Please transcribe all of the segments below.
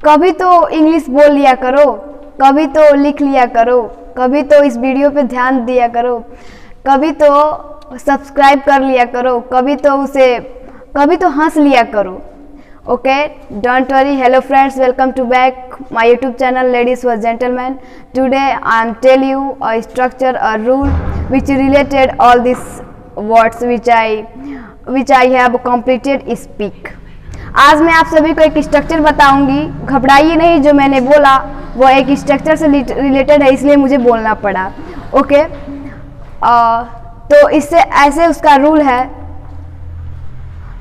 कभी तो इंग्लिश बोल लिया करो, कभी तो लिख लिया करो, कभी तो इस वीडियो पे ध्यान दिया करो, कभी तो सब्सक्राइब कर लिया करो, कभी तो हंस लिया करो। Okay, don't worry. Hello friends, welcome to back my YouTube channel ladies व gentleman. Today I am tell you a structure, a rule which related all these words which I have completed speak। आज मैं आप सभी को एक structure बताऊंगी, घबराइए नहीं, जो मैंने बोला वो एक स्ट्रक्चर से रिलेटेड है, इसलिए मुझे बोलना पड़ा। ओके, तो इससे ऐसे उसका रूल है,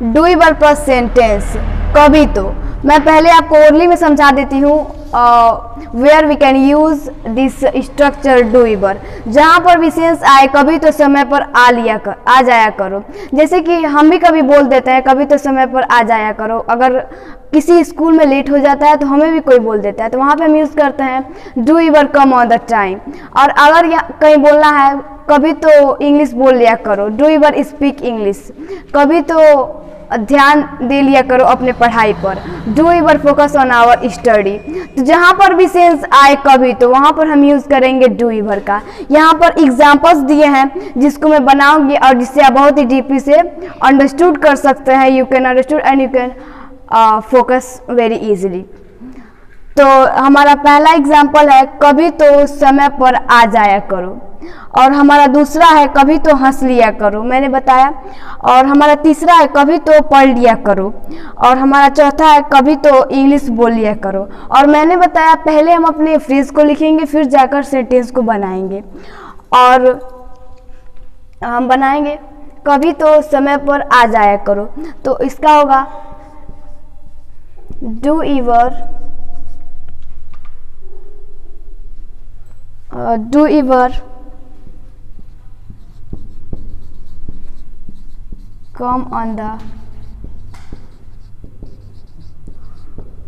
डूएबल प्लस सेंटेंस। कभी तो मैं पहले आपको ओरली में समझा देती हूँ, where we can use this structure doable. जहाँ पर भी सेंस आए कभी तो समय पर आ जाया करो। जैसे कि हम भी कभी बोल देते हैं कभी तो समय पर आ जाया करो। अगर किसी स्कूल में लेट हो जाता है तो हमें भी कोई बोल देता है, तो वहाँ पे हम यूज़ करते हैं doable come on the time. और अगर कहीं बोलना है कभी तो इंग्लिश बोल लिया करो, डूएबल स्पीक इंग्लिश। कभी तो ध्यान दे लिया करो अपने पढ़ाई पर, doable focus on our study. तो जहाँ पर भी सेंस आए कभी तो वहाँ पर हम यूज़ करेंगे डूएबल का। यहाँ पर एग्जाम्पल्स दिए हैं जिसको मैं बनाऊंगी और जिससे आप बहुत ही डीपली से अंडरस्टूड कर सकते हैं। You can understood and you can focus very easily. तो हमारा पहला एग्जाम्पल है कभी तो समय पर आ जाया करो, और हमारा दूसरा है कभी तो हंस लिया करो, मैंने बताया। और हमारा तीसरा है कभी तो पढ़ लिया करो, और हमारा चौथा है कभी तो इंग्लिश बोल लिया करो। और मैंने बताया पहले हम अपने फ्रेज को लिखेंगे, फिर जाकर सेंटेंस को बनाएंगे। और हम बनाएंगे कभी तो समय पर आ जाया करो, तो इसका होगा doable come on the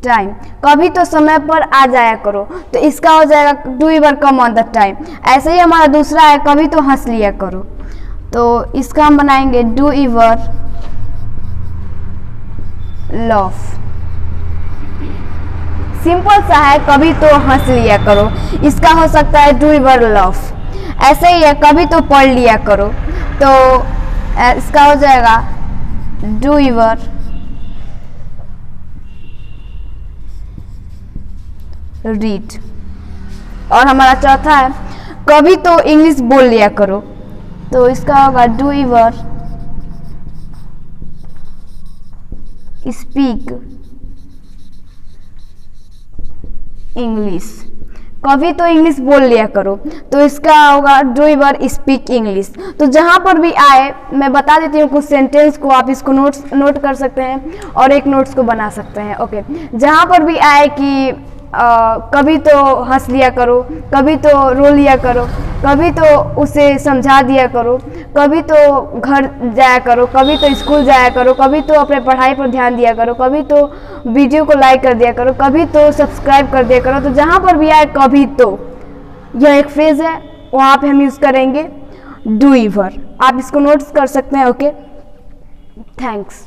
time. कभी तो समय पर आ जाया करो, तो इसका हो जाएगा doable come on the time. ऐसे ही हमारा दूसरा है कभी तो हंस लिया करो, तो इसका हम बनाएंगे डूएबल लॉफ। सिंपल सा है, कभी तो हंस लिया करो, इसका हो सकता है डूएबल लॉफ। ऐसे ही है कभी तो पढ़ लिया करो, तो इसका हो जाएगा डूएबल रीड। और हमारा चौथा है कभी तो इंग्लिश बोल लिया करो, तो इसका होगा डूएबल स्पीक इंग्लिश। कभी तो इंग्लिश बोल लिया करो, तो इसका होगा डूएबल स्पीक इंग्लिश। तो जहाँ पर भी आए मैं बता देती हूँ कुछ सेंटेंस को, आप इसको नोट कर सकते हैं और एक नोट्स को बना सकते हैं। ओके, जहाँ पर भी आए कि कभी तो हंस लिया करो, कभी तो रो लिया करो, कभी तो उसे समझा दिया करो, कभी तो घर जाया करो, कभी तो स्कूल जाया करो, कभी तो अपने पढ़ाई पर ध्यान दिया करो, कभी तो वीडियो को लाइक कर दिया करो, कभी तो सब्सक्राइब कर दिया करो। तो जहाँ पर भी आए कभी तो, यह एक फ्रेज है, वहाँ पे हम यूज़ करेंगे डूएबल। आप इसको नोट्स कर सकते हैं। Okay, thanks.